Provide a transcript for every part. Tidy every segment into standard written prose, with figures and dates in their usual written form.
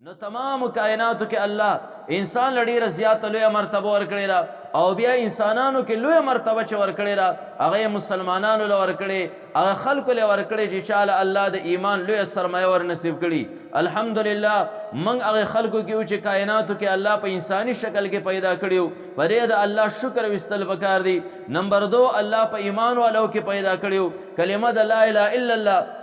نو تمام کائناتو کې الله انسان لډیره زیاته لویه مرتبه ورکړې ده او بیا انسانانو کې لویه مرتبه چې ورکړې ده هغه مسلمانانو له ورکړې هغه خلکو له ورکړې چې چاله الله د ایمان لویه سرمایه ور نصیب کړي الحمدلله موږ هغه خلکو کې یو چې کائناتو کې الله په انساني شکل کې پیدا کړیو په دې د الله شکر وستل پکار دی نمبر 2 الله په ایمان والو کې پیدا کړیو کلمه د لا اله الا الله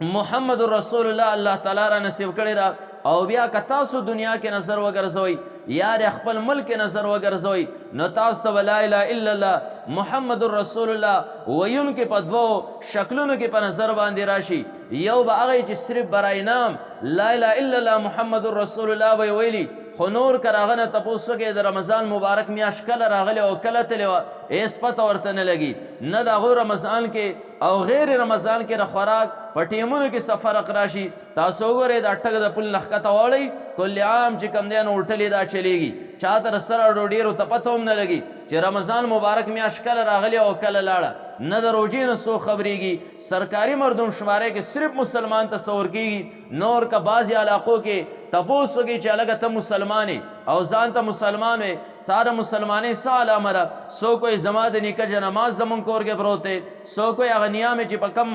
محمد رسول الله الله تعالی را نصیب کړی را او بیا که تاسو دنیا کې نظر وګرځوئ یا د خپل ملک نظر وګرځوئ نو تاسو ته لا اله الا الله محمد رسول الله ویونکې په دوو شکلونو کې په نظر باندې راشي یو به هغه چې صرف برای نام لا اله الا الله محمد رسول الله به ویلي خو نور که راغه نه تپوس وکړې د رمضان مبارک میاشت کله راغلی او کله تلې وه هېڅ پته ورته نه لګي نه د هغو رمضان کې او غیر رمضان کې د خوراک په ټیمونو کې څه فرق راشي تاسو وګورئ دا ټک د پل نه ښکته واړئ کل عام چې کوم دی نو هوټلې دا چلیږي چاته د سره ډېرو ته پته هم نه لګي چې رمضان مبارک میاشت کله راغلی او کله لاړه نه د روژې نه څوک خبرېږي سرکاري مردم شمارې کې صرف مسلمان تصور کېږي نور که بعضې علاقو کې تپوس وکړي چې هلکه ته مسلمان او ځان ته مسلمان وې تا د مسلمانۍ څه علامه ده څوک وایي زما د نیکه جنماز زمونږ کور کې پروت دی څوک وایي هغه نیا مې چې په کم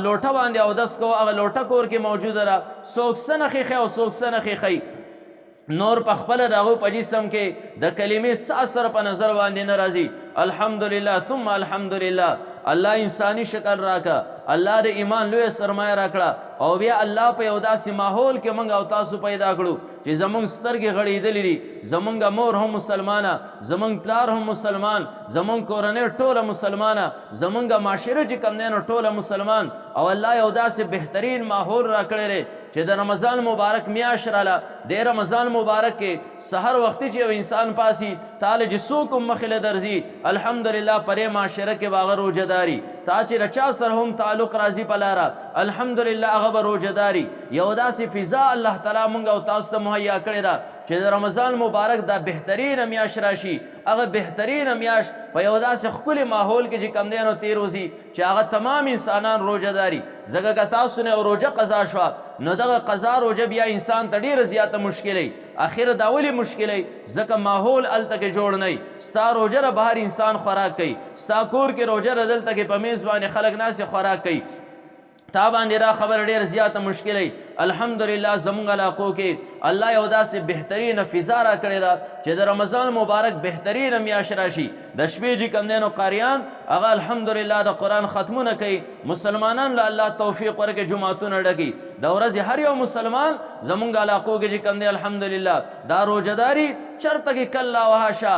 لوټه باندې اودس کوو هغه لوټه کور کې موجوده ده څوک څه نښې ښیي او څوک څه نښې ښیي نور په خپله د هغو په جسم کې د کلمې څه اثر په نظر باندې نه راځي الحمدلله ثم الحمدلله الله انساني شکل راکړه الله د ایمان لویه سرمایه راکړه او بیا الله په یو داسې ماحول کې موږ او تاسو پیدا کړو چې زموږ سترګې غړېدلې دي زموږ مور هم مسلمانه زموږ پلار هم مسلمان زموږ کورنۍ ټوله مسلمانه زموږ معاشره چې کوم دی نو ټوله مسلمان او الله یو داسې بهترین ماحول راکړی دی چې د رمضان مبارک میاشت راله د رمضان مبارک کې سحر وختي چې یو انسان پاسي تاله چې څوک هم مخې له درځي الحمدلله پرې معاشره کې به هغه روژهداري تا چې له چا سره هم تعلق راځي په لاره الحمدلله هغه به روژهداري یو داسې فضا الله تعالی موږ او تاسو ته مهیا کړې ده چې د رمضان مبارک دا بهترینه میاشت راشي هغه بهترینه میاشت په یو داسې ښکلي ماحول کې چې کوم دی نو تېر وځي چې هغه تمام انسانان روژهداري ځکه که تاسو نه روژه قضا شوه نو دغه قضا روژه بیا انسان ته ډېره زیاته مشکلوي اخر دا ولې مشکلوي ځکه ماحول هلته کې جوړ نه وي ستا روژه را بهر انسان خوراک کوي ستا کور کې روژه را دلته کې په میز باندې خلک ناستې خوراک کوي تا باندې را خبر ډېر زیاته مشکلوي الحمدلله زموږ علاقو کې الله یو داسې بهترینه فضا را کړې ده چې د رمضان مبارک بهترینه میاشت راشي د شپې چې کوم دی نو قاریان هغه الحمدلله د قرآن ختمونه کوي مسلمانان له الله توفیق ورکړي جوماتونه ډکي د ورځې هر یو مسلمان زموږ علاقو کې چې کوم دی الحمدلله دا روژهداري چرته کې کله وهاشه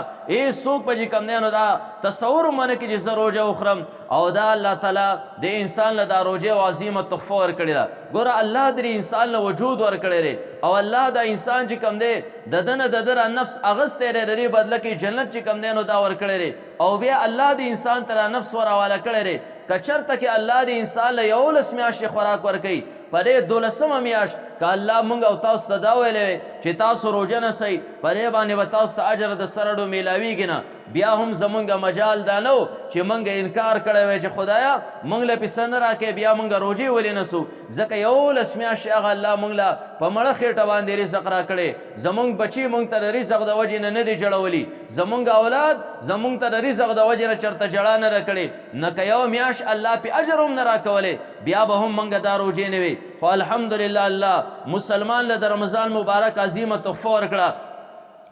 څوک به چې کوم دی نو دا تصور منه کې چې زه روژه وخورم او دا الله تعالی د انسان له دا روژې عظیمه تحفه ورکړې ده ګوره الله د انسان له وجود ورکړی دی او الله دا انسان چې کوم دی د ده نه د ده را نفس اغستی دی د دې بدله کې جنت چې کوم دی نو دا ورکړی دی او بیا الله د انسان ته را نفس ور حواله کړی دی که چېرته کې الله د انسان له 11 میاشتې خوراک ورکوي په دې 12مه میاشت که الله موږ او تاسو ته دا ویلی وی چې تاسو روژه نسئ په دې باندې به تاسو ته اجر د سرړو میلاویږي نه بیا هم زمونږ مجال دا نه و چې موږ انکار کړی وی چې خدایه موږ له پیسه نه راکوې بیا موږ روژې ولې نسو ځکه 11 میاشتې هغه الله موږ له په مړه خېټه باندې رزق راکړی زمونږ بچي موږ ته د رزق د وجې نه دي جړولي زمونږ اولاد زمونږ ته د رزق د وجې نه چېرته جړه نه راکړې نه که یو میاشت الله پې اجر هم نه راکولی بیا به هم موږ دا روژې نه وي خو الحمدلله الله مسلمان له د رمضان مبارک عظیمه تحفه ورکړه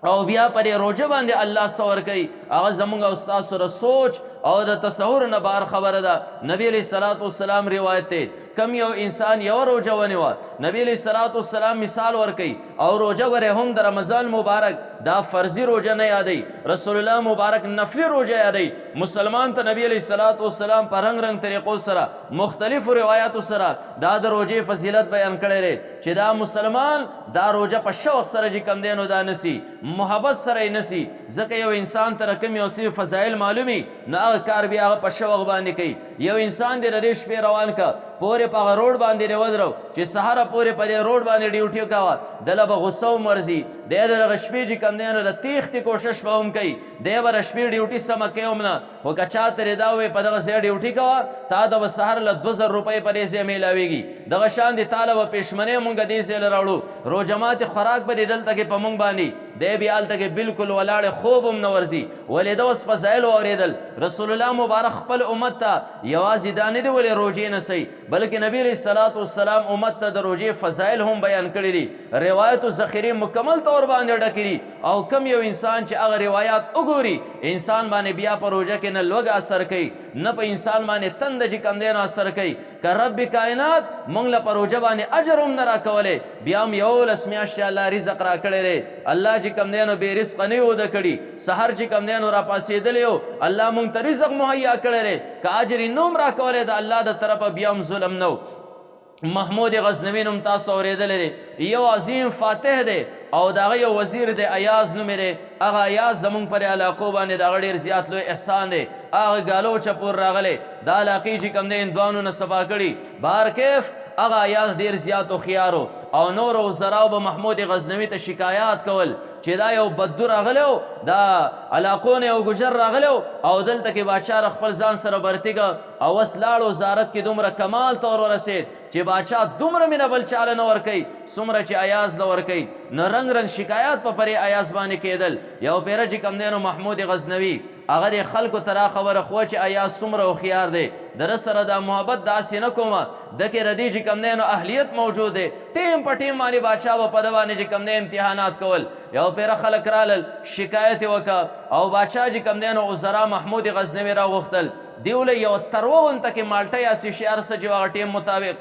او بیا پرې روژه باندې الله څه ورکوي هغه زموږ او ستاسو د سوچ او د تصور نه بهر خبره ده نبی علیه الصلاة والسلام روایت دی کم یو انسان یو روژه ونیوه نبی علیه الصلاة والسلام مثال ورکوي او روژه ګورې هم د رمضان مبارک دا فرضي روژه نه یادوي رسول الله مبارک نفلي روژه یادوي مسلمان ته نبی علیه الصلاة والسلام په رنګ رنګ طریقو سره مختلفو روایاتو سره دا د روژې فضیلت بیان کړی دی چې دا مسلمان دا روژه په شوق سره چې کوم دی نو دا نسي محبت سره یې نسي ځکه یو انسان ته کوم یو څه فضایل معلومي نو هغه هغه کار بیا هغه په شوق باندې کوي. یو انسان دی د دې شپې روان کا پورې په هغه روډ باندې دی ودرو چې سهاره پورې په دې روډ باندې ډیوټي کوه دله به غصه هم ورځي. دی د دغه شپې چې کوم دی نو د تیښتې کوشش به هم کوي. دی به د شپې ډیوټي سمه کوي هم نه خو که چا ترې دا ووایي په دغه ځای ډیوټي کوه تا د به سهار له 2000 روپۍ په دې ځای میلاویږي. دغه شان دي تاله به پېشمنۍ مونږ دې ځای له راوړو روجمات خوراک به دې دلته کې په مونږ باندې دی بیا هلته کې بالکل ولاړې خوب هم نه ورځي. ولې ده اوس فضایل واورېدل رسول الله مبارک خپل امت ته یوازې دا نه دي ولې روژې نسئ بلکې نبي علیه الصلاة والسلام امت ته د روژې فضایل هم بیان کړي دي. روایت و ذخیرې مکمل طور باندې ډکې دي او کم یو انسان چې هغه روایات وګوري انسان باندې بیا په روژه کې نه لوږه اثر کوي نه په انسان باندې تنده چې کم دی نو اثر کوي. که رب کائنات موږ له په روژه باندې اجر هم نه راکولی بیا هم 11 میاشتې الله رزق راکړی دی. الله چې کم دی نو بې رزقه نه یې وده کړي سحر چې کم دی نو راپاڅېدلی و الله موږ ته رزق مهیا کړی دی. که اجر یې نه هم راکولی د الله د طرفه بیا هم ظلم نه و. محمود غزنوي نوم تاسو اورېدلی دی یو عظیم فاتح دی او د هغه یو وزیر دی ایاز نوم یې دی. هغه ایاز زموږ پر علاقو باندې د هغه ډېر زیات لوی احسان دی. هغه ګالوچه پور راغلی دا علاقې چې کوم دی هندوانو نه صفا کړي بهر کیف هغه ایاز ډېر زیات هوښیارو او نور وزراو به محمود غزنوي ته شکایات کول چې دا یو بدو راغلی و دا علاقو نه یو ګجر راغلی و او دلته کې باچا خپل ځان سره برتیږه او اوس لاړ وزارت کې دومره کمال ته ورسېد چې باچا دومره مینه بل چاله نه ورکوي څومره چې ایاز له ورکوي. نه رنګ رنګ شکایات په پرې ایاز باندې کېدل. یو پیره چې کوم دی نو محمود غزنوي هغه د خلکو ته را خبره خو چې ایاز څومره هوښیار دی در سره دا محبت داسې نه کومه دکې ردي چې کوم دی نو اهلیت موجود دی ټیم په ټیم باندې باچا به په ده باندې چې کوم دی امتحانات کول. یو پیره خلک رالل شکایت یې وکړه او باچا چې کوم دی نو وزرا محمود غزنوي راغوښتل دیوله یو تروه غونته کې مالټه یا سیشي هر څه چې هغه ټیم مطابق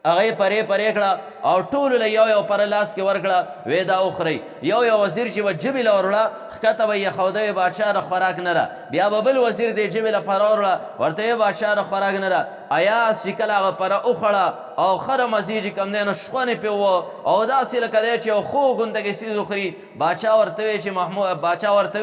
هغه یې پرې کړه او ټولو له یو پره لاس کې ورکړه وې دا وخورئ. یو وزیر چې به ژبې له وروړه ښکته به یې ښوده وې باچا د خوراک نه ده. بیا به بل وزیر دی ژبې له پره وروړه ورته وې باچا د خوراک نه ده. ایاز چې کله هغه پره وخوړه او خره مزې چې کوم دی نو شخونې پې وه او داسې لکه دی چې یو خوږ غونته کې څیز وخوري. باچا ورته وې چې باچا ورته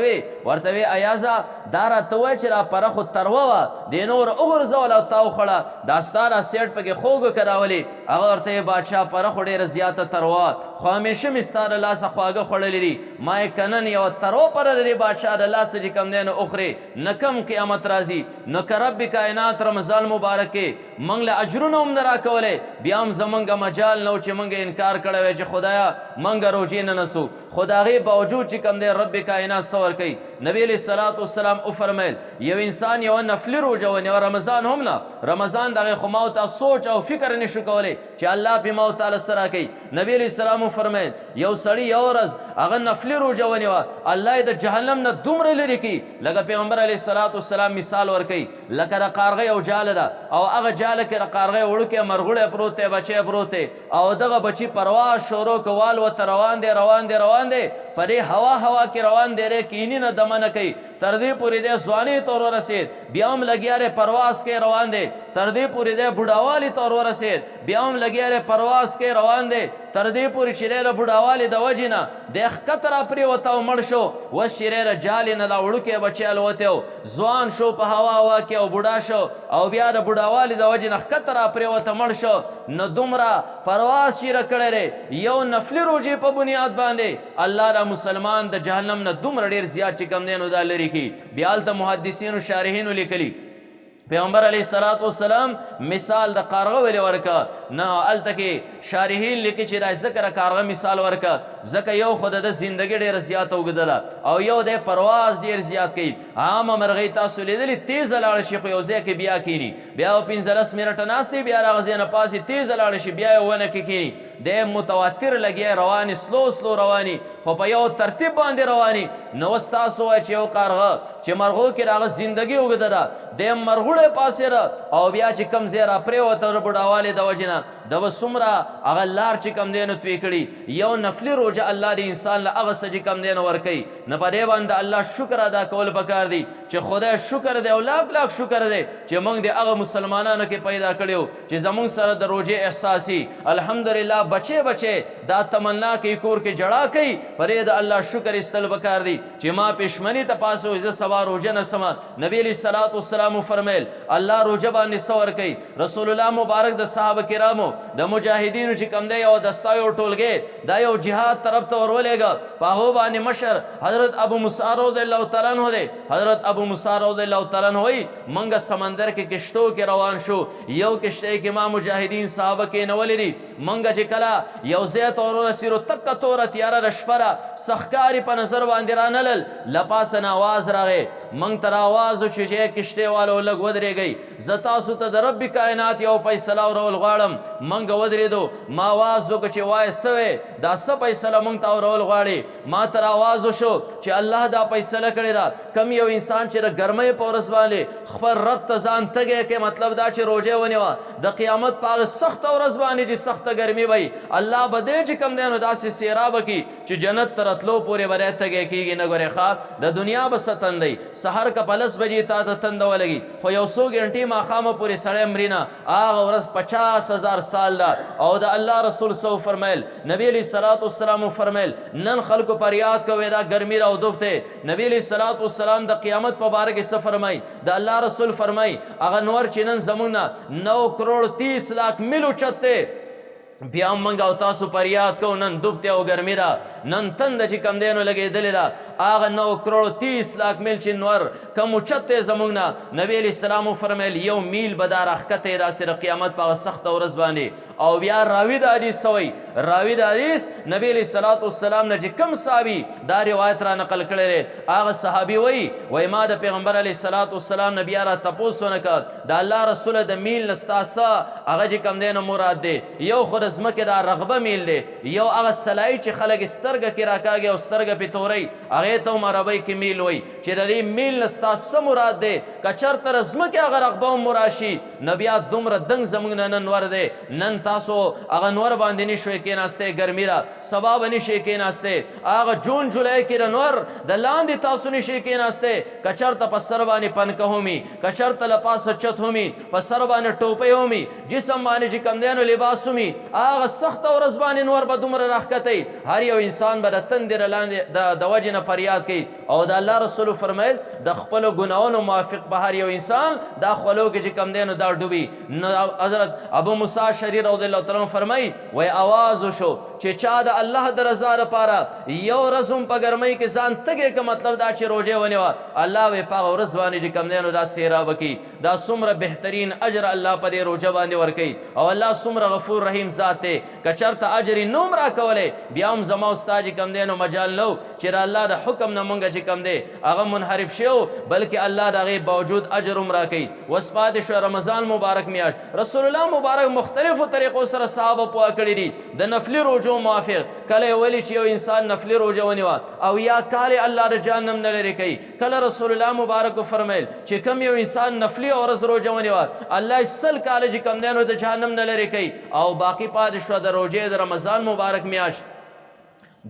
وې ایازه دا راته ووایه چې را پره خو تروه وه دې نوره وغورځوله او تا وخوړه دا ستا را سیټ پکې خوږ کراولې. هغه ورته یې باچا پره خو ډېره زیاته تروه خو همیشه مې ستا د لاسه خواږه خوړلي دي ما یې که نن یوه تروه پره لري باچا د لاسه چې کوم دی نو وخورې نه کم قیامت راځي. نو که رب کائنات رمضان مبارک کې موږ له اجرونه هم نه راکولی بیا هم زمونږ مجال نه و چې موږ انکار کړی وی چې خدایا موږ روژې نه نسو. خو د هغې باوجود چې کوم دی رب کائنات څه ورکوي. نبي علیه الصلاة والسلام وفرمیل یو انسان یوه نفلي روژه ونیوه رمضان هم نه رمضان د هغې خو ما ورته سوچ او فکر نه شو کولی چې الله پې ما ورته څه راکوي. نبي علیه السلام وفرمیل یو سړي یو ورځ هغه نفلي روژه ونیوه الله یې د جهنم نه دومره لرې کړي لکه پیغمبر علیه الصلاة والسلام مثال ورکوي لکه د قارغۍ یو جاله ده او هغه جاله کې د قارغۍ وړوکی مرغوړی پروت دی بچی پروت دی او دغه بچي پرواز شروع که والوته روان دی په دې هوا کې روان دی کیني نه دمه نه کوي تر دې پورې دی ځوانۍ ته ورسېد بیا هم لګیا دی پرواز کې روان دی تر دې پورې دی بوډاوالي ته ورسېد بیا هم لګیا دی پرواز کې روان دی تر دې پورې چې دی د بوډاوالي د وجې نه دی ښکته را پرېوته او مړ شو اوس چې دی د جالې نه دا وړوکی بچی الوتی و ځوان شو په هوا کې او بوډا شو او بیا د بوډاوالي د وجې نه ښکته را پرېوته مړ شو. نو دومره پرواز چیرې کړی دی یو نفلي روژې په بنیاد باندې الله را مسلمان د جهنم نه دومره ډېر زیات چې کوم دی نو دا لرې کړي. بیا هلته محدثینو شارحینو لیکلي پیغمبر علیه الصلاة والسلام مثال د قارغه ولې ورکه نه هلته کې شارحین لیکي چې دا ځکه د قارغه مثال ورکه ځکه یو خو د زندګي ډېره زیاته اوږده ده او یو دی پرواز ډېر زیات کوي. عامه مرغۍ تاسو لیدلي تیزه لاړه شي خو یو ځای کې بیا کیني بیا 15 منټه ناست دی بیا د هغه ځای نه پاسې تیزه لاړه شي بیا یې ونه کې کیني دی متواتر لګیا رواني سلو رواني خو په یو ترتیب باندې رواني. نو اوس تاسو وایئ چې یو قارغه چې مرغو کې د هغه زندګي اوږده ده دی مرغوړی لومړی پاسېده او بیا چې کم ځای را پرېوته د بوډاوالې د وجې نه د به څومره هغه لار چې کم دی نو توی کړي. یو نفلي روژه الله د انسان له هغه څه چې کم دی نو ورکوي. نو په دې باندې الله شکر ادا کول پکار دی چې خدای شکر دی او لاک لاک شکر دی چې موږ د هغه مسلمانانو کې پیدا کړیو چې زموږ سره د روژې احساسي الحمدلله بچې بچې دا تمنا کوي کور کې جړا کوي. په دې د الله شکر ایستل پکار دی چې ما پښمني ته پاسو زه سبا روژه نه سمه. نبی علیه الصلاة والسلام فرمیل الله روژه باندې څه ورکوي. رسول الله مبارک د صحابه کرامو د مجاهدینو چې کم دی یو دستا یو ټولګې دا یو جهاد طرف ته ورولېږه. په هغو باندې مشر حضرت ابو موسی رضی الله تعالی عنہ دی. حضرت ابو موسی رضی الله تعالی عنہ وایي موږ سمندر کې کشتو کې روان شو. یو کشتی کې ما مجاهدین صحابه کې نولې دي. موږ چې کله یو ځای ته ورسېدو تکه توره تیاره ده شپه ده سخکاري په نظر باندې رانلل. له پاسه نه آواز راغی. موږ ته راواز وشو چې کشتۍ والو لږ ودرېږئ زه تاسو ته د رب کائنات یو فیصله اورول غواړم. موږ ودرېدو. ما آواز وکړه چې وایه څه وې دا څه فیصله موږ ته اورول غواړې. ما ته راواز وشو چې الله دا فیصله کړې ده کم یو انسان چې د ګرمۍ په ورځ باندې خپل رب ته ځان تږی کوي مطلب دا چې روژه ونیوه د قیامت په هغه سخته ورځ باندې چې سخته ګرمي وي الله به دی چې کم دی نو داسې سیراب کړي چې جنت ته رتلو پورې به دی تږی کېږي. نه ګورې ښه د دنیا به څه تندی سحر که په 10 بجې تا ته تنده ولګي خو یو څو ګنټې ماښامه پورې سړی مري نه هغه ورځ 50,000 سال ده. او د الله رسول سو فرمیل نبی علیه الصلاة والسلام فرمیل نن خلکو پر یاد کوي دا ګرمي راودوب دی. نبی علیه الصلاة والسلام د قیامت په باره کې څه فرمایي د الله رسول فرمایي هغه نور چې نن زموږ نه 9 کروڑ 30 لاکھ میل اوچت دی بیا موږ او تاسو پر یاد کوو نن دوبته او ګرمي ده نن تنده چې کم دی نو لګېدلې ده هغه 9 کروڑ 30 لاکھ میل چې نور کم اوچت دی زموږ نه. نبی علیه السلام وفرمیل یو میل به دا راښکته داسې د قیامت په هغه سخته ورځ باندې. او بیا راوي د حدیث سوی راوي د حدیث نبی علیه الصلاة والسلام نه چې کم صحابي دا روایت را نقل کړی دی هغه صحابي وایي ما د پیغمبر علیه الصلاة والسلام نه بیا را تپوس ونه کړ د الله رسوله د میل نه ستا څه هغه چې کم دی نو مراد دی. یو خو د ځمکې دا رغبه میل دی یو هغه سلایي چې خلک سترګه کې راکاږي او سترګه پې تورئ هغې ته هم عربۍ کې میل وایي چې د دې میل نه ستا څه مراد دی. که چېرته د ځمکې هغه رغبه هم مراشي نو بیا دومره دنګ زموږ نه نن ور دی. نن تاسو هغه نور باندې نه شوئ کېناستی ګرمي ده سبا به نه شئ کېناستی. هغه جون جولای کې د نور د لاندې تاسو نه شئ کېناستی. که چېرته په سر باندې پنکه همي که چېرته له پاسه چت همي په سر باندې ټوپۍ همي جسم باندې چې کم دی نو لباس همي هغه سخته ورځ باندې نور به دومره راښکتی. هر یو انسان به د تندې لاندې د وجې نه فریاد کوي. او د الله رسول فرمیل د خپلو ګناهونو موافق به هر یو انسان دا خولو کې چې کم دی نو دا ډوبي. نو حضرت ابو موسی شری رضی الله تعالی فرمایي وایي آواز وشو چې چا د الله د رضا لپاره یو ورځ هم په ګرمۍ کې ځان تږی که مطلب دا چې روژې ونیوه الله به په هغه ورځ باندې چې کم دی نو دا سیرابه کوي. دا څومره بهترین اجر الله په دې روژه باندې ورکوي. او الله څومره غفور رحیم ذات دی. که چېرته اجر یې نوم راکولی بیا هم زما او ستا چې کم دی نو مجال نه چې د الله د حکم نه مونږ چې کم دی هغه منحرف شو بلکې الله د هغې باوجود اجر هم راکوي. اوس پاتې شو رمضان مبارک میاشت رسول الله مبارک مختلفو طریقو سره صحابه پوه کړي دي د نفلي روژو موافق. کله یې ویلي چې یو انسان نفلي روژه ونیوه او یا کال الله د جهنم نه لرې کوي. کله رسول الله مبارک فرمیل چې کم یو انسان نفلي ورځ روژه ونیوه الله یې 100 کاله چې کم دی نو د جهنم نه لرې کوي. او باقي پاتې شوه د روژې د رمضان مبارک میاشت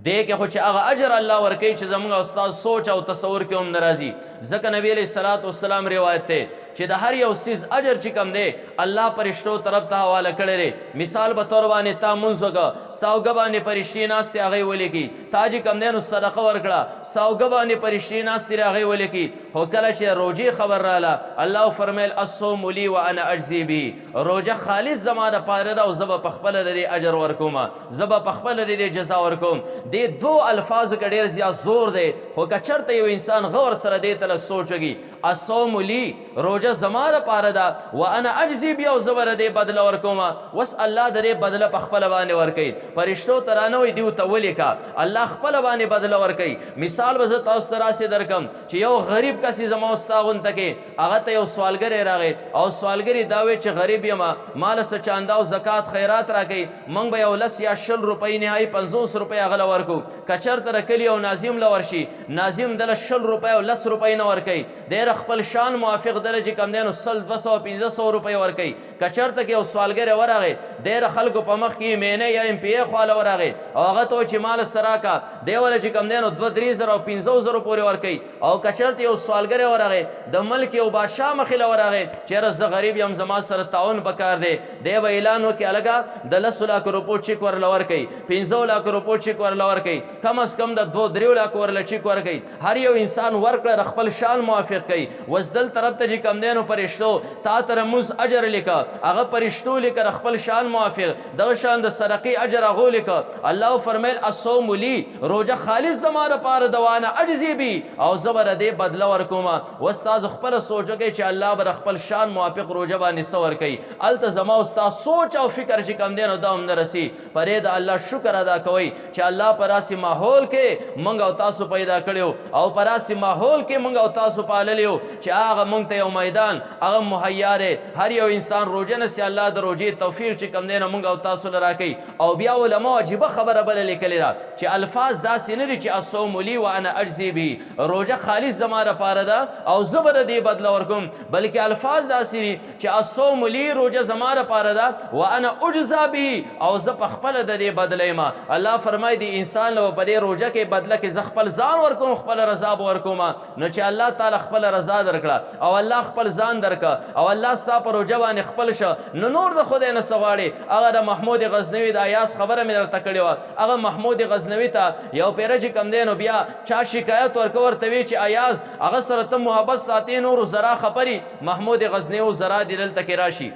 دې کې خو چې هغه اجر الله ورکوي چې زموږ او ستاسو سوچ او تصور کې هم نه راځي. ځکه نبی علیه الصلاة والسلام روایت دی چې د هر یو څیز اجر چې کم دی الله فرشتو طرف ته حواله کړی دی. مثال به طور باندې تا مونځ وکړه ستا اوږه باندې فرشتې ناستې هغې ولیکي. تا چې کم دی نو صدقه ورکړه ستا اوږه باندې فرشتې ناستې هغې ولیکي. خو کله چې روژې خبر راله الله فرمیل الصوم لی وانا اجزي به روژه خالص زما دپاره ده او زه به پخپله د دې اجر ورکوم زه به پخپله د دې جزا ورکوم. دې دو الفاظو کې ډېر زیات زور دی. خو که چېرته یو انسان غور سره دې ته لږ سوچ وکړي الصوم لی روژه زما دپاره ده وانا اجزي بیا او زه به د دې بدله ورکوم. اوس الله د دې بدله په خپله باندې ورکوي. فرشتو ته رانوئ دې ورته ولیکه الله خپله باندې بدله ورکوي. مثال به زه تاسو ته راسې درکړم چې یو غریب کس زما او ستا غونته کې هغه ته یو سوالګری راغی او سوالګري دا وایي چې غریب یم ماله څه چانده او زکات خیرات راکوي موږ به یو 10 یا 20 روپۍ نهایي 50 روپۍ هغه له ورکو کچرته کلی او ناظم له ورشي ناظم دله 20 روپۍ او 10 روپۍ نه ورکوي ډېر خپل شان موافق دله چې کم دی نو 100 200 1500 روپۍ ورکوي کچرته کې یو سوالګر ورغی ډېر خلکو په مخ کې مینه یا ایم پی ای خواله ورغی او هغه ته چې مال سره کا دی ولا چې کم دی نو 2-3 او 500 پورې ورکوي او کچرته یو سوالګر ورغی د ملک یو بادشاه مخې له ورغی چېرې زه غریب یم زما سره تعاون پکار دی دی به اعلان وکړي هلکه د 10 لک روپو چیک ورله ورکوي 15 لک روپو چیک ورله ورکوي کم از کم د 2-3 لک ورله چیک ورکوي هر یو انسان ورکړه خپل شان موافق کوي وزدل طرف ته چې کم دی نو پرشتو تا تر موز اجر لیکه هغه پرشتو لیکه خپل شان موافق دغه شان د صدقې اجر هغو لیکه الله فرمیل الصوم لی روزه خالص زما لپاره دوانه اجزي بي او زه به د دې بدله ورکوم استاد خپل سوچ وکړي چې الله به خپل شان موافق روزه باندې څه ورکوي هلته زما استاد سوچ او فکر چې کم دی نو دا هم نه رسي پرې د الله شکر ادا کوئ چې الله په داسې ماحول کې موږ او تاسو پیدا کړی او په داسې ماحول کې موږ او تاسو پاللی یو چې هغه موږ ته یو میدان هغه مهیا دی هر یو انسان روژه نسي الله د روژې توفیق چې کم دی نو موږ او تاسو له راکوي او بیا علماو عجیبه خبره بله لیکلې ده چې الفاظ داسې نه دي چې الصوم لی وانا اجزي به روژه خالص زما لپاره ده او زه به د دې بدله ورکوم بلکې الفاظ داسې دي چې الصوم لی روژه زما لپاره ده وانا اجزا به او زه په خپله د دې بدله یم الله فرمایي د انسان له په دې روژه کې بدله کې زه خپل ځان ورکوم خپل رضا به ورکوم نو چې الله تعالی خپل رضا درکړه او الله خپل ځان درکړه او الله ستا په روژه باندې خپل شه نو نور د خدای نه څه غواړې هغه د محمود غزنوي د ایاس خبره مې درته کړې وه هغه محمود غزنوي ته یو پیره چې کم دی نو بیا چا شکایت ورکه ورته وی چې ایاز هغه سره ته محبت ساتې نورو زرا خبري محمود غزنوي او زرا دې دلته کې راشي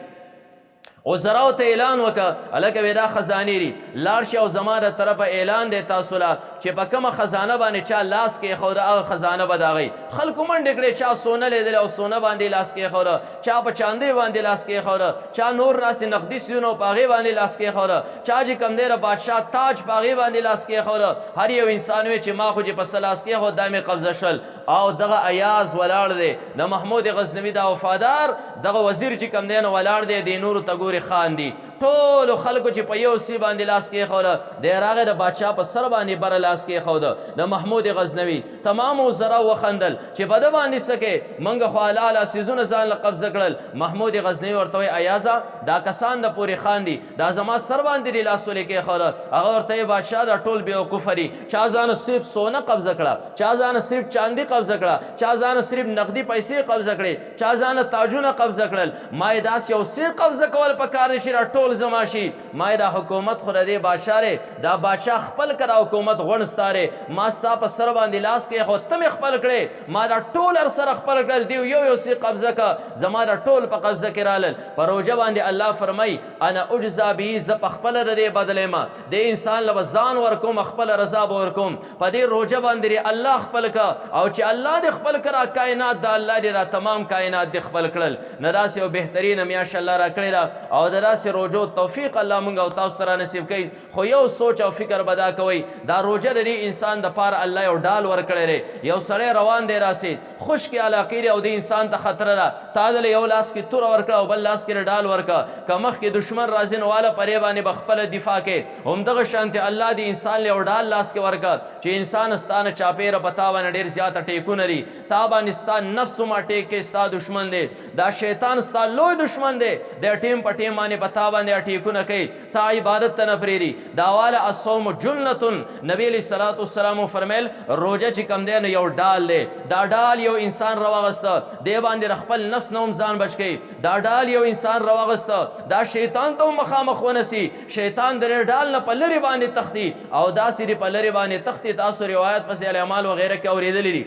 او زراو ته اعلان وکړه هلکه وی دا خزانې دي لاړ شي او زما د طرفه اعلان دی تاسو له چې په کومه خزانه باندې چا لاس کېښوده هغه خزانه به د هغوی خلکو منډې کړې چا سونه لیدلی او سونه باندې لاس کېښوده چا په چاندۍ باندې لاس کېښوده چا نور داسې نقدي څیزونه په هغې باندې لاس کېښوده چا چې کوم دی د بادشاه تاج په هغې باندې لاس کېښوده هر یو انسان وی چې ما خو چې په څه لاس کېښود دا مې قبضه شول او دغه ایاز ولاړ دی د محمود غزنوي دا وفادار دغه وزیر چې کوم دی نو ولاړ دی د نورو ته ګوري خان دي ټولو خلکو چې په یو سی باندې لاس کېښوده دی راغی د بادشاه په سر باندې بره لاس کېښوده د محمود غزنوي تمام وزرا وخندل چې په ده باندې څه کې موږ خو حلاله څیزونه ځان له قبضه کړل محمود غزنوي ورته وایي ایازه دا کسان د پورې خان دي دا زما سر باندې دې لاس ولې کېښوده هغه ورته وایي بادشاه دا ټول بېوقوفه دي چا ځانه صرف سونه قبضه کړه چا ځانه صرف چاندي قبضه کړه چا ځانه صرف نقدي پیسې قبضه کړې چا ځانه تاجونه قبضه کړل ما یې داسې یو څه قبضه کول پکار نه شي را ټول زما شي ما دا حکومت خو د دې بادشاه دی دا بادشاه خپل کړه حکومت غونډ ستاره ما ستا په سر باندې لاس کېښود ته مې خپل کړې ما دا ټول هر سره خپل کړل دی یو یو څه قبضه که زما دا ټول په قبضه کې رالل په روژه باندې الله فرمایي انا اجزا به زه په خپله د دې بدله یم د انسان له به ځان ورکوم خپله رضا به ورکوم په دې روژه باندې الله خپل که او چې الله دې خپل کړه کائنات د الله دې را تمام کائنات دې خپل کړل نه داسې یو بهترینه میاشت الله را کړې ده او د داسې روژو توفیق الله موږ او تاسو سره نصیب کوي خو یو سوچ او فکر به دا کوئ دا روژه د دې انسان دپاره الله یو ډال ورکړی دی یو سړی روان دی راسې خشکې علاقې دی او د انسان ته خطره ده تا دله یو لاس کې توره ورکړه او بل لاس کې ډال ورکړه که مخکې دشمن راځي نو واله پرې باندې به خپله دفاع کې همدغه شانتې الله د انسان له یو ډال لاس کې ورکړه چې انسان ستا نه چاپېره په تا باندې ډېر زیاته ټیکونه دي تا باندې ستا نفس ما ټیک کې ستا دشمن دی دا شیطان ستا لوی دشمن دی د ټیم په ټیم باندې په تا باندې ټیکونه کوي تا عبادت ته نه پرېږدي دا واله الصوم جنتون نبی علیه الصلاة والسلام فرمیل روژه چې کوم دی نو یو ډال دی دا ډال یو انسان راواغسته دی باندې خپل نفس نه هم ځان بچ کوي دا ډال یو انسان راواغسته دا شیطان ته هم مخامخ ونسي شیطان د دې ډال نه په لرې باندې تختی او داسې دې په لرې باندې تختی تاسو روایت فصل الاعمال وغیره کې اورېدلي دي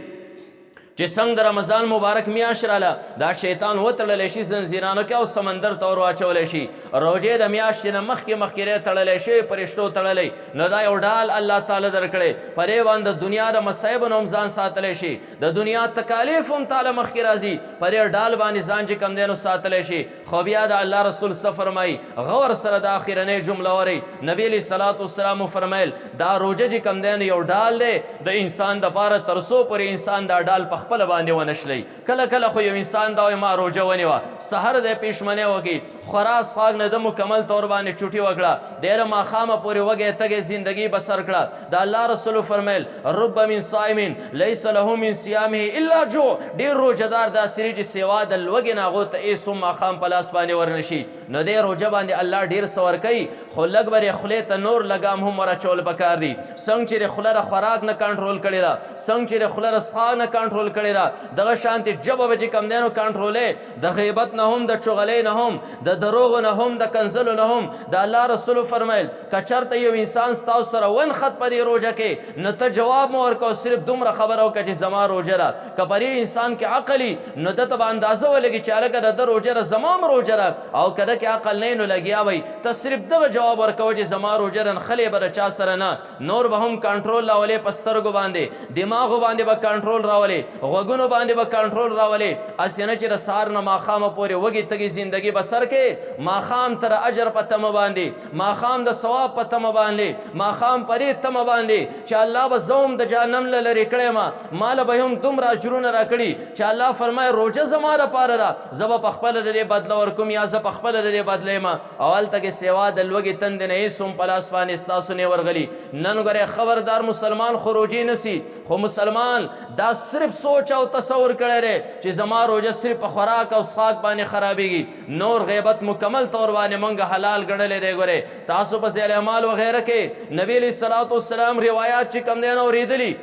چې څنګه د رمضان مبارک میاشت راله دا شیطان وتړلی شي زنځیرانو کې او سمندر ته ور واچولی شي روژې د میاشتې نه مخکې تړلی شوی پرشتو تړلی نو دا یو ډال الله تعالی درکړی په دې باندې د دنیا د مصایبو نه هم ځان ساتلی شي د دنیا تکالیف هم تعالی مخکې راځي په دې ډال باندې ځان چې کوم دی نو ساتلی شي خو بیا د الله رسول څه فرمایي غور سره د اخرنۍ جمله ورئ نبي علیه الصلاة والسلام فرمیل دا روژه چې کوم دی نو یو ډال دی د انسان دپاره تر څو پورې انسان دا ډال په خپله باندې ونشلی. کله کله خو یو انسان دا وایي ما روژه ونیوه، سحر دی پیشمنۍ وکړي، خوراک څښاک نه ده مکمل طور باندې چوټي وکړه، ډېره ماښامه پورې وږی تږې زندګي بسر کړه. د الله رسول فرمیل رب من صائم لیس له من صیامه الا جوع، ډېر روژهدار داسې دی چې سوا د لوږې نه هغو ته هېڅ هم ماښام په لاس باندې ورنشي. نو دې روژه باندې الله ډېر څه ورکوي، خو لږ به یې خولې ته نور لګام هم ورچول پکار دي. څنګه چې د خوله د خوراک نه کنټرول کړې ده، څنګه چې د خوله د څښاک نه کنټرول کړې ده، دغه شانتې ژبه به چې کوم دی نو کنټرولې، د غیبت نه هم، د چغلۍ نه هم، د دروغو نه هم، د کنځلو نه هم. د الله رسول فرمیل که چېرته یو انسان ستاسو سره ون خط په دې روژه کې، نو ته جواب مه ورکوه، صرف دومره خبره وکړه چې زما روژه ده. که په دې انسان کې عقل وي نو ده ته به اندازه ولګي چې هلکه د ده روژه ده، زما هم روژه ده. او که ده کې عقل نه نو لګیا وی، ته صرف دغه جواب ورکوه چې زما روژه ده، نښلې به د چا سره نه، نور به هم کنټرول راولې، په سترګو باندې دماغو باندې به کنټرول راولې، غوږونو باندې به کنټرول راولې. هسې نه چې د سهار نه ماښامه پورې وږې تږې زندګي بسر کې، ماښام تر اجر په تمه باندې، ماښام د ثواب په تمه باندې، ماښام په دې تمه باندې چې الله به زه هم د جهنم نه لرې کړی یم، ماله به هم دومره اجرونه راکړي چې الله فرمایي روژه زما دپاره ده، زه به پخپله د دې بدله ورکوم یا زه پخپله د دې بدله یم. او هلته کې سوا د لوږې تندې نه هېڅ هم په لاس باندې ستاسو نه ورغلي. نن ګورئ خبردار مسلمان خو روژې نسی، خو مسلمان دا صرف سوچ او تصور کړی دی چې زما روژه صرف په خوراک او څښاک باندې خرابېږي، نور غیبت مکمل طور باندې موږ حلال ګڼلی دی. ګورئ تاسو په ذیل اعمال وغیره کې نبی علیه الصلاة والسلام روایات چې کوم دی نه اورېدلي،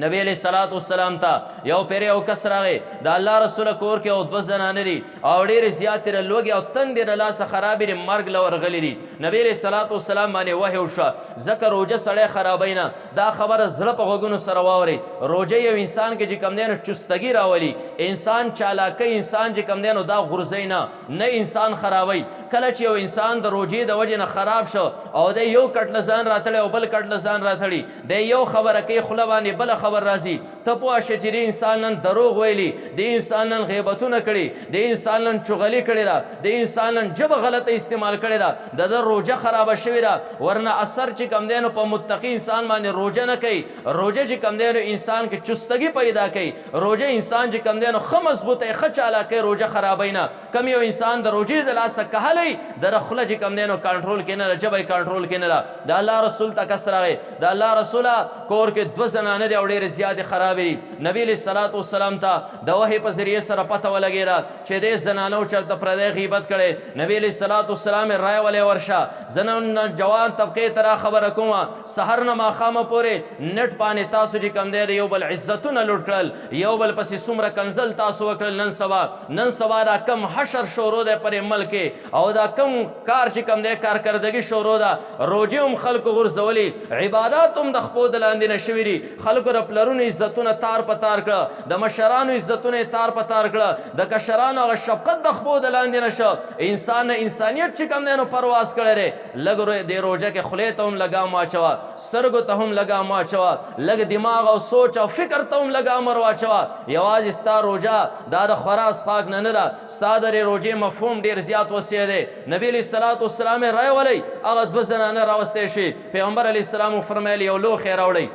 نبی علیہ الصلاۃ والسلام ته یو پیری او کس راغی، د الله رسول کور کې او دوه زنانه دي او ډېرې زیاتې د لوږې او تندې د لاسه خرابې دي، مرګ له ورغلي دي. نبی علیہ الصلاۃ والسلام باندې وحی وشوه، ځکه روژه سړی خرابوي نه، دا خبره زړه په غوږونو سره واورئ. روژه یو انسان کې چې کوم دی نو چستګي راولي، انسان چالاکۍ، انسان چې کوم دی نو دا غورځوي نه انسان خرابوي. کله چې یو انسان د روژې د وجې نه خراب شو او دی یو کټ له ځان راتړی او بل کټ له ځان راتړي، دی یو خبره کوي خوله باندې بله خبر راځي، ته پوه شه چې د انسان نن دروغ ویلي، د انسان نن غیبتونه کړي، د انسان نن چغلي کړې ده، د انسان نن ژبه غلطه استعمال کړې ده، د ده روژه خرابه شوې ده. ورنه اثر چې کوم دی نو په متقي انسان باندې روژه نه کوي، روژه چې کوم دی نو انسان کې چستګي پیدا کوي، روژه انسان چې کوم دی نو ښه مضبوطه ښه چالاکۍ روژه خرابوي نه. کم یو انسان د روژې د لاسه کهلی، د خوله چې کوم دی نو کنټرول کې نه ده، ژبه یې کنټرول کې نه ده. د الله رسول ته کس راغی، د الله رسوله کور کې دوه زنانه دي او ډېرې زیاتې خرابې دي. نبی علیه الصلاۃ والسلام ته د وحی په ذریعې سره پته ولګېده چې دې زنانو چېرته پردی غیبت کړی. نبی علیه الصلاۃ والسلام یې رایه ولې ورشه، زه نن جوان طبقې ته را خبره کومه، سحر نه ماښامه پورې نټ باندې تاسو چې کوم دی د یو بل عزتونه لوټ کړل، یو بل پسې څومره کنځل تاسو وکړل. نن سبا دا کم حشر شروع دی پر ملک او دا کم کار چې کوم دی کارکردګي شروع ده، روژې هم خلکو غورځولي، عبادات هم د خپو د لاندې نه شوي دي، خلکو د پلرونو عزتونه تار په تار کړه، د مشرانو عزتونه تار په تار کړه، د کشرانو هغه شفقت د خپو د لاندې نه شو. انسان نه انسانیت چې کوم دی نو پرواز کړی دی. لږ د روژه کې خولې ته هم لګام واچوه، سترګو ته هم لګام واچوه، لږ دماغ او سوچ او فکر ته هم لګام ور واچوه. یوازې ستا روژه دا د خوراک څښاک نه ده، ستا د روژې مفهوم ډېر زیات وسیع دی. نبی علیه الصلاۃ والسلام یې رایه ولی، هغه دوه زنانه راوستی شي، پیغمبر علیه السلام وفرمیل یو لوښی راوړئ.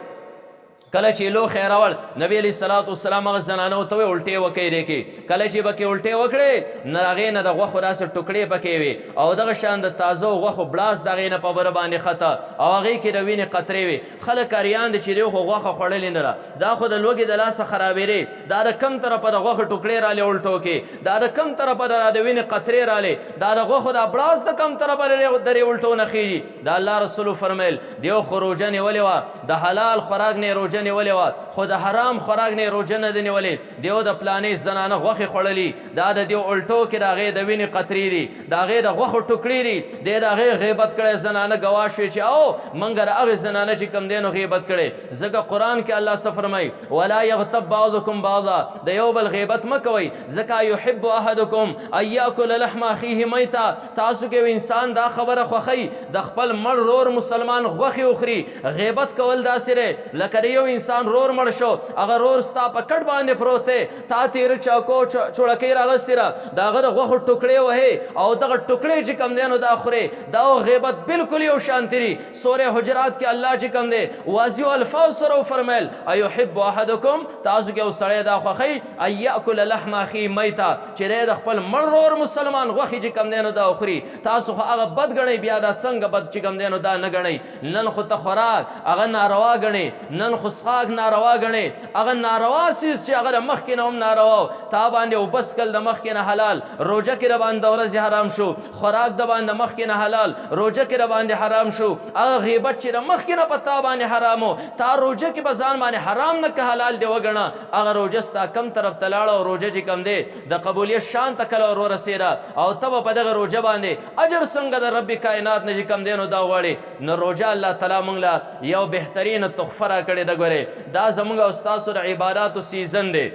کله چې لوښی راوړ نبی علیه الصلاۃ والسلام هغه زنانو ته وایي الټې وکړئ دې کې. کله چې پکې الټې وکړې نو هغې نه د غوښو داسې ټوکړې پکې وې او دغه شان د تازه غوښو بلاس د هغې نه په بره باندې خطه او هغې کې د وینې قطرې وې. خلک اریان دي چې دې خو غوښه خوړلې نه ده، دا خو د لوږې د لاسه خرابېدې، دا د کم طرفه د غوښو ټوکړې رالې الټو کې، دا د کم طرفه د وینې قطرې رالې، دا د غوښو د بلاس د کم طرفه د دې الټو نه خېږي. د الله رسول فرمیل دیو خو روژه نیولې وه، د حلال خوراک نه روژه نیولې وه، خو د حرام خوراک نه روژه نه ده نیولې. دیو د پلانې زنانه غوښې خوړلي، دا د دیو الټو کې د هغې د وینې قطرې دي، د هغې د غوښو ټوکړې دي، دی د هغې غیبت کړی. زنانه ګواه شوې چې او موږ د هغې زنانه چې کوم دی نو غیبت کړی. ځکه قرآن کې الله څه فرمایي، ولا یغتب بعضکم بعضا، د یو بل غیبت مه کوئ، ځکه یحب احدکم ان یاکل لحم اخیه میتا. تاسو کې انسان دا خبره خوښوي د خپل مړ رور مسلمان غوښې وخوري. غیبت کول داسې دی لکه د یو انسان رور مړ شو هغه رور ستا په کټ باندې پروت دی تا تیره چاکو چوړکۍ راغستې ده د هغه د غوښو ټوکړې وهې او دغه ټوکړې چې کوم دی نو دا خورې دا غیبت بالکل یو شانتي دي سورې حجرات کې الله چې کوم دی واضح الفاظ سره وفرمیل ایحب احدکم تاسو کې یو سړی دا خوښوي ان یأکل لحم اخیه میتا چې دی د خپل مړ ورور مسلمان غوښې چې کوم دی نو دا وخوري تاسو خو هغه بد ګڼئ بیا دا څنګه بد چې کوم دی نو دا نه ګڼئ نن خو ته خوراک هغه ناروا ګڼې نن خو څښاک ناروا ګڼې هغه ناروا څیز چې هغه د مخکې نه هم ناروا و تا باندې اوبه څښل د مخکې نه حلال روژه کې راباندې د ورځې حرام شو خوراک د باندې مخکې نه حلال روژه کې راباندې حرام شو هغه غیبت چې د مخکې نه په تا باندې حرام و تا روژه کې به ځان باندې حرام نه که حلال دې وګڼه هغه روژه ستا کم طرف ته لاړه او روژه چې کم دی د قبولیت شان ته کله ور ورسېده او ته به په دغه روژه باندې اجر څنګه د رب کائنات نه چې کم دی نو دا غواړې نو روژه الله تعالی موږ له یو بهترین تحفه راکړې ده ګورې دا زموږ او ستاسو د عباداتو سیزن دی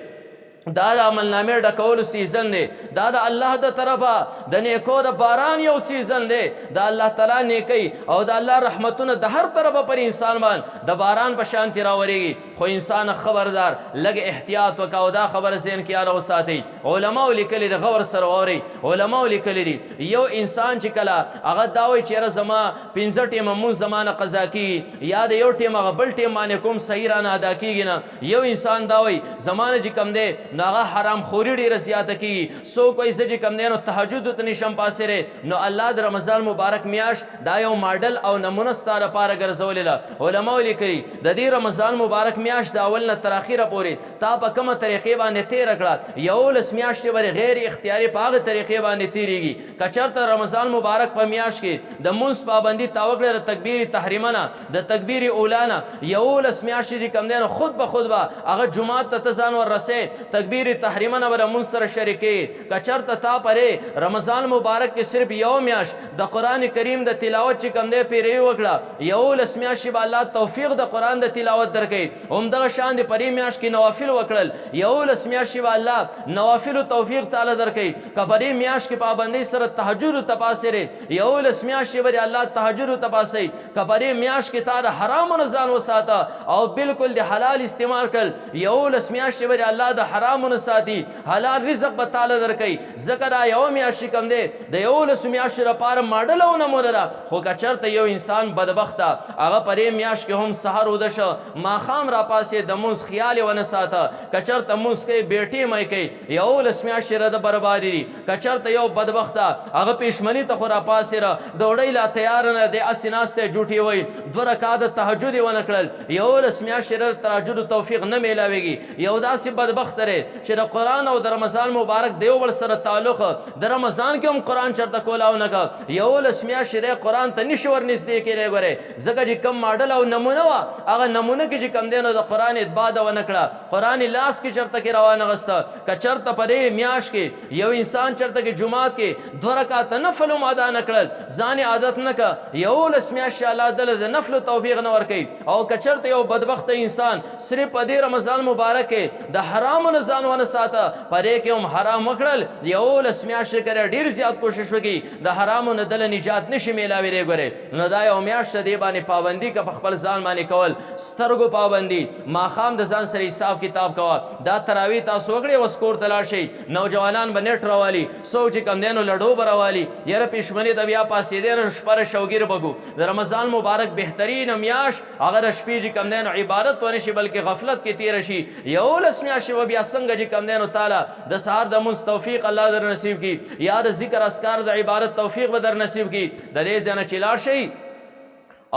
دا د عملنامې ډکولو سیزن دی دا د الله د طرفه د نیکو د باران یو سیزن دی د الله تعالی نیکی او د الله رحمتونه د هر طرفه پر انسان باندې د باران په شانتي راورېږي خو انسان خبردار لږ احتیاط وکړه او دا خبره ذهن کې یاده وساتئ علماو لیکلي د غور سره واورئ علماو لیکلي دي یو انسان چې کله هغه دا وایي چې یاره زما 5 ټیمه مونځ زما نه قضا کېږي یا د یو ټیم هغه بل ټیم باندې کوم صحیح رانه ادا کېږي نه یو انسان دا وایي زما نه چې کوم دی نو هغه حرام خوري ډېره زیاته کېږي څوک وایي زه چې کوم دی نو تهجد ته نشم پاسېری نو الله د رمضان مبارک میاشت دا یو ماډل او نمونه ستا لپاره ګرځولې ده علماو لیکلي د دې رمضان مبارک میاشت د اول نه تر اخره پورې تا په کومه طریقې باندې تېره کړه 11 میاشتې به غیر اختیاري په هغه طریقې باندې تېرېږي که چېرته رمضان مبارک په میاشت کې د مونځ پابندي تا وکړه د تکبیر تحریمه نه د تکبیر اولا نه 11 میاشتې چې کوم دی نو خود به خود به هغه جومات ته ته ځان وررسې تکبیر تحریمه نه به د مونځ سره شریکې که چېرته تا پرې رمضان مبارک کې صرف یو میاشت د قرآن کریم د تلاوت چې کوم دی پیروي وکړه 11 میاشتې به الله توفیق د قرآن د تلاوت درکوي همدغه شان د پرې میاشت کې نوافل وکړل 11 میاشتې به الله نوافلو توفیق تعالی درکوي که پرې میاشت کې پابندۍ سره تهجد ته پاسېرې 11 میاشتې به الله تهجد ته پاسئ که پرې میاشت کې تا د حرامو نه ځان وساته او بالکل د حلال استعمال کړل 11 میاشتې به الله د حرامو نه ساتي حلال رزق به تعالی درکوي ځکه دا یو میاشت کم دی د 11 میاشتو لپاره ماډل او نمونه ده خو که چېرته یو انسان بدبخته هغه پرې میاشت کې هم سحر وده شه ماښام راپاسې د مونځ خیال یې ونه ساته که چېرته مونځ کوي بېټې می کوي 11 میاشتې رده بربادي دي که چېرته یو بدبخته هغه پېشمني ته خو راپاسېره ډوډۍ لا تیار نه دی هسې ناست دی جوټې وایي 2 رکعته تهجد یې ونه کړل 11 میاشتې رده تهجد توفیق نه میلاویږي یو داسې بدبخت دی چې د قرآن او د رمضان مبارک د یو بل سره تعلق د رمضان کې هم قرآن چېرته کولاو نه که 11 میاشتې دی قرآن ته نشي ورنږدې کېدی ګورې ځکه چې کوم ماډل او نمونه وه هغه نمونه کې چې کوم دی نو د قرآن اتباع ده ونه کړه قرآن لاس کې چېرته کې روانغسته که چېرته په دې میاشت کې یو انسان چېرته کې جومات کې 2 رکعته نفل هم ادا نه کړل ځان یې عادت نه که 11 میاشتې الله دله د نفلو توفیق نه ورکوي او که چېرته یو بدبخته انسان صرف په دې رمضان مبارک کې د حرامو نه ځان ونه ساته په دې کې هم حرام وکړل 11 میاشتې کرے ډېر زیات کوشش وکړي د حرامو نه دله نجات نشي میلاوېدی ګورې نو دا یو میاشت دې باندې پابندي که په خپل ځان باندې کول سترګو پابندي ماښام د ځان سره حساب کتاب کوه دا تراویح تاسو وکړئ اوس کور ته لاړ شئ نوجوانان به نیټ راوالي څوک چې کوم دی نو لډو به راوالي یاره پېشمني ته بیا پاسېدی نو شپه ره شوګیر به ګو د رمضان مبارک بهترین میاشت هغه د شپې چې کوم دی نو عبادت ونه شي بلکې غفلت کې تېره شي 11 میاشتې به بیا څنګه چې کوم دی نو تعالی د سهار د مونځ توفیق الله در نصیب کی یا د ذکر اسکار د عبادت توفیق به در نصیب کی د دې ځای نه چې لاړ شئ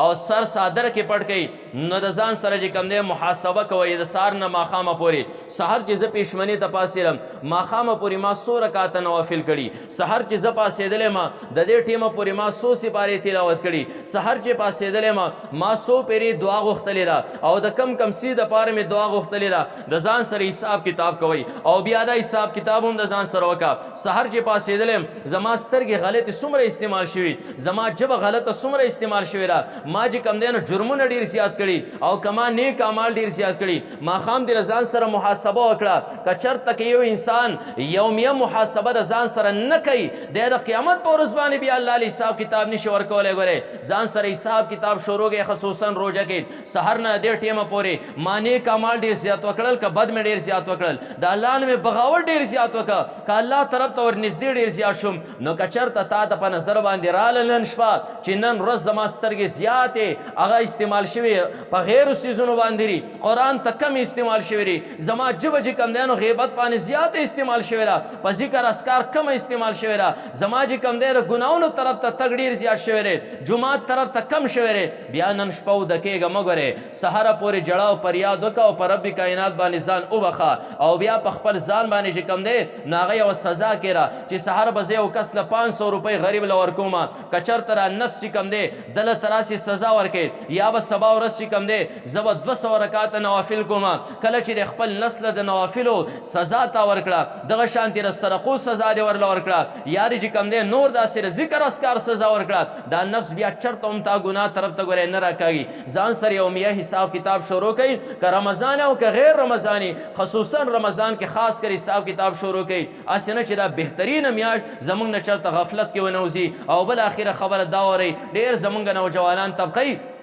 او سر صادر کې پټ کړئ نو د ځان سره چې کوم دی محاسبه کوئ د سهار نه ماښامه پورې سحر چې زه پېشمني ته پاسېدم ماښامه پورې ما 100 رکعته نوافل کړي سحر چې زه پاسېدلی ما د دې ټیمه پورې ما 100 سپارې تلاوت کړي سحر چې پاسېدلی ما 100 پیرې دعا غوښتلې ده او د کم کم سی دپاره مې دعا غوښتلې ده د ځان سره حساب کتاب کوئ او بیا دا حساب کتاب هم د ځان سره وکړه سحر چې پاسېدلی زما سترګې غلطې څومره استعمال شوي زما ژبه غلطه څومره استعمال شوې ده ما چې کم دی نو جرمونه ډېر زیات کړي او کما نیک اعمال ډېر زیات کړي ماښام دې له ځان سره محاسبه وکړه که چېرته که یو انسان یومیه محاسبه د ځان سره نه کوي دی د قیامت په ورځ باندې بیا الله له حساب کتاب نشي ورکولی ګورې ځان سره حساب کتاب شروع کړي خصوصا روژه کې سحر نه دې ټیمه پورې ما نیک اعمال ډېر زیات وکړل که بد مې ډېر زیات وکړل د الله نه مې بغاوت ډېر زیات وکړه که الله طرف ته ور نږدې ډېر زیات شوم نو که چېرته تا ته په نظر باندې راله نن شپه چې نن ورځ زما سترګې زیاتې هغه استعمال شوې په غیرو څیزونو باندې دي قرآن ته کم استعمال شوی دی زما ژبه چې کم دی نو غیبت باندې زیاته استعمال شوې ده په ذکر اسکار کم استعمال شوې ده زما چې کم دی د ګناهونو طرف ته تګ ډېر زیات شوی دی جومات طرف ته کم شوی دی بیا نن شپه وده کېږه مه ګورې سهاره پورې ژړه او فریاد وکړه او په رب کائنات باندې ځان وبخه او بیا په خپل ځان باندې چې کم دی نو هغه یوه سزا کېره چې سهار به زه یو کس له 500 روپۍ غریب له ورکوم که چېرته را نفس چې کم دی دله تراسې سزا ورکوې یا به سبا ورځ چې کم دی زه به 200 رکاته نوافل کوم کله چې د خپل نفس له د نوافلو سزا تا ورکړه دغه شانتې د صدقو سزا دې ورله ورکړه یا دې چې کم دی نور داسې د ذکر اسکار سزا ورکړه دا نفس بیا چېرته هم تا ګناه طرف ته ګورې نه راکاږي ځان سره یومیه حساب کتاب شروع کوي که رمضان او که غیر رمضاني خصوصا رمضان کې خاص کر حساب کتاب شروع کوي هسې نه چې دا بهترینه میاشت زموږ نه چېرته غفلت کې ونوځي او بالاخره خبره دا وری ډېر زموږ نوجوانان طبقه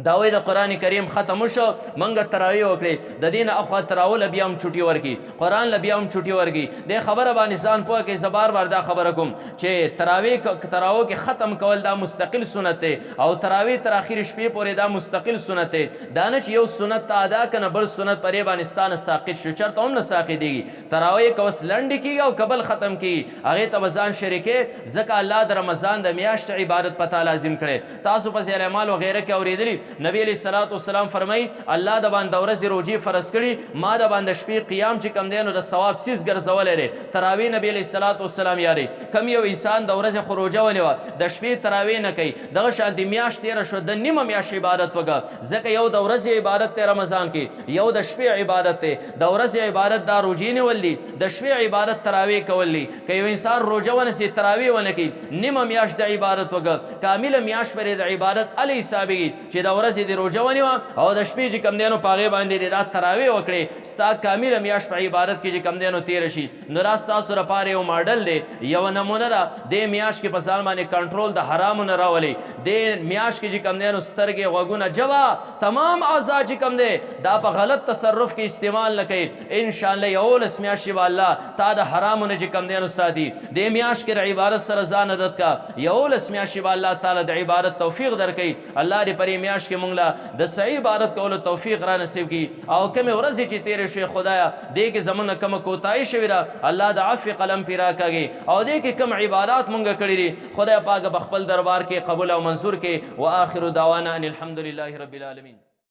داوی د قرآن کریم ختم شو منګه تراوی وکړي د دین اخوا تراول بیا هم چوټي ورکی قرآن ل بیا هم چوټي ورکی د خبره باندې ځان پوه کې زبار بار دا خبره کوم چې تراوی تراو کې ختم کول دا مستقل سنت دی او تراوی تر اخر شپې پورې دا مستقل سنت دی دا نه چې یو سنت ته ادا کنه بل سنت پرې باندې ستانه ساقط شو چرته هم نه ساقطېږي تراوی کوس لنډ کیږي او قبل ختم کیږي هغه ته ځان شریکې ځکه الله د رمضان د میاشت عبادت پتا لازم کړي تاسو په زیر اعمال وغیرہ کې اوریدلی نبی علیہ الصلوۃ والسلام فرمای الله د باندې ورځې روزي فرض کړي ما د باندې شپې قیام چې کم دی نو د ثواب سیس ګرځول لري تراوی نبی علیہ الصلوۃ والسلام یاري کم یو انسان د ورځې خروجه ونیوه د شپې تراوی نه کوي دغه شانتي میاشت تېره شو د نیمه میاشت عبادت وکړه ځکه یو د ورځې عبادت دی رمضان کې یو د شپې عبادت دی د ورځې عبادت دا روزي نیول دي د شپې عبادت تراوی کول دي که یو انسان روزه ونیسي تراوی ونه کوي نیمه میاشت د عبادت وکړه کامله میاشت پرې د عبادت علی حسابېږي چې د ورځې د روژه ونیوه او د شپې چې کم دی نو په هغې باندې د رات تراوی وکړې ستا کامله میاشت په عبادت کې چې کم دی نو تېره شي نو دا ستاسو لپاره یو ماډل دی یوه نمونه ده دې میاشت کې په ځان باندې کنټرول د حرامو نه راولئ دې میاشت کې چې کم دی نو سترګې غوږونه ژبه تمام اعضا چې کم دی دا په غلط تصرف کې استعمال نه کوي انشاءالله یولس میاشتې به الله تا د حرامو نه چې کم دی نو ساتي دې میاشت کې د عبادت سره ځان عادت کا یولس میاشتې به الله تعالی د عبادت توفیق درکوي الله دې په دې میاشت کې موږ له د صحیح عبادت کولو توفیق را نصیب کی او کومې ورځې چې تېرې شوې خدایه دې کې زموږ نه کومه کوتاهي شوې ده الله د عفو قلم پې راکاږي او دې کې کوم عبادات مونږ کړي دي خدای پاک په خپل دربار کې قبول او منظور کې واخر دعوانا ان الحمد لله رب العالمین.